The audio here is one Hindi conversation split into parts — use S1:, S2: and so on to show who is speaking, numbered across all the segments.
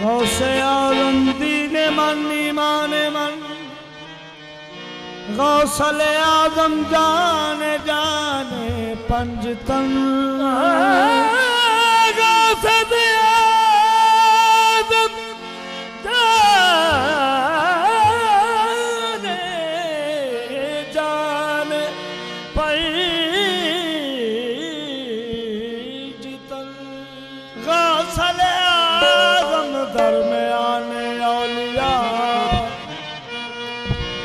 S1: गौसे आलम दीने मन ईमाने मन गौसले आदम जाने जाने पंजतन गौसले आदम जाने जाने पंजतन गौसले आदम दरमियाने औलिया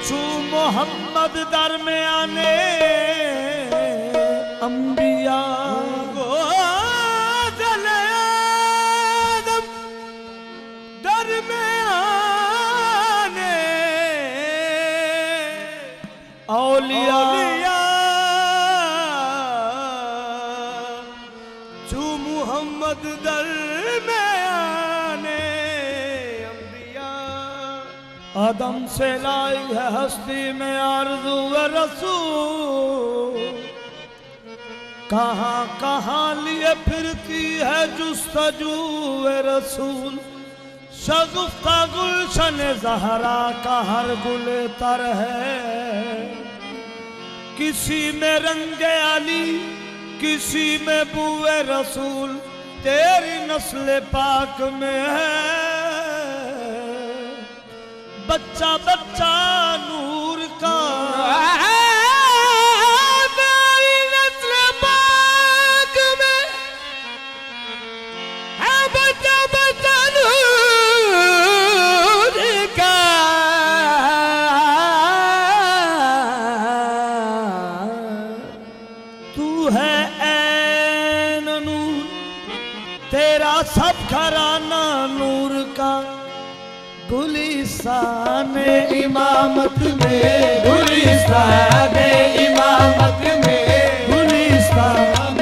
S1: चू मोहम्मद दरमियाने अंबिया गौसले आदम दरमियाने औलिया चू मोहम्मद आदम से लाई है हस्ती में आरज़ू व रसूल कहाँ कहाँ लिए फिरती है जुस्तजू व रसूल शगुफ्ता गुलशन ज़हरा का हर गुल तर है किसी में रंगे अली किसी में बूए रसूल तेरी नस्ल पाक में है बच्चा बच्चा नूर का मेरी नस्ल पाक में है बच्चा बच्चा नूर का तू है ऐन नूर तेरा सब घराना नूर का गुलिस्तान इमामत में गुलिस्तान इमामत में गुलिस्तान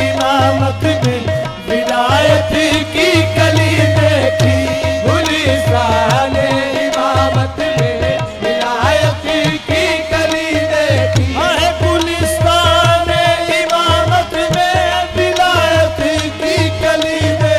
S1: इमामत में विलायत की कली देखी गुलिस्तान इमामत में विलायत की कली देखी है गुलिस्तान इमामत में विलायत की कली देखी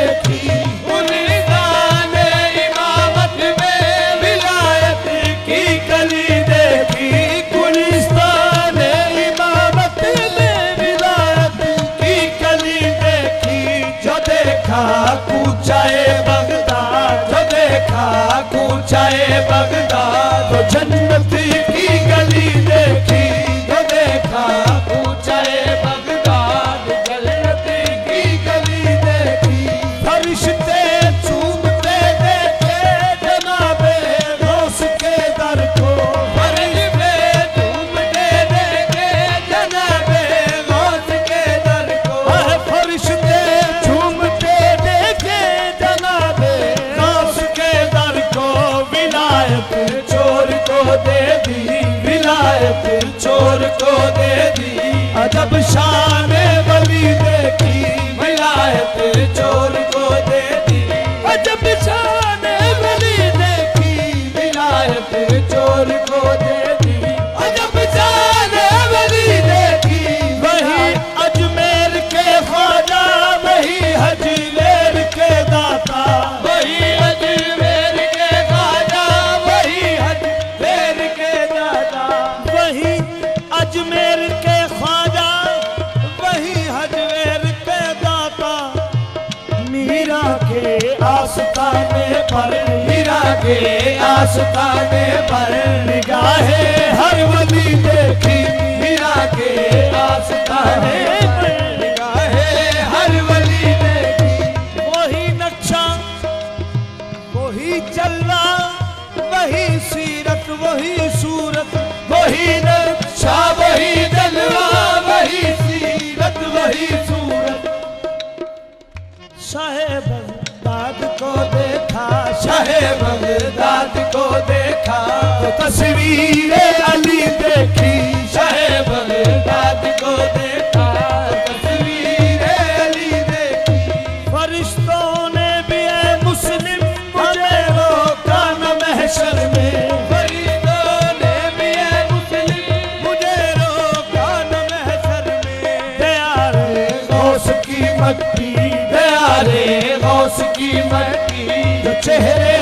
S1: कूचाए बगदाद जो देखा कूचाए बगदाद तो जन्नत की गली देखी जो देखा कूचाए बगदाद जन्नत की गली देखी फरिश्ते चूमते देखे जनाबे गौस के दर को फरिश्ते चूमते देखे जनाबे गौस के दर को फरिश्ते चोर को दे दी विलायत चोर को दे दी अजब शान वली देखी विलायत चोर को दे दी अजब शान वली देखी विलायत चोर को दे दी अजब शान वली देखी वही अजमेर के ख्वाजा वही हजमेर के दाता वही अजमेर के ख्वाजा अजमेर के ख्वाजा वही हजमेर के दाता मीरा के आस्ताने पर मीरा के आस्ताने पर निगाहे हर वली देखी मीरा के आस्ताने पर निगाहे हर वली देखी वही नक्शा वही चलना वही सीरत वही सूरत वही नक्शा वही जलवा वही सीरत वही सूरत शाहे बगदाद को देखा शाहे बगदाद को देखा तो तस्वीर अली देखी शाहे बगदाद को देखा तस्वीर अली देखी फरिश्तों ने भी है मुस्लिम मुझे रोका न महशर में मट्टी प्यारे गौस की मट्टी जो चेहरे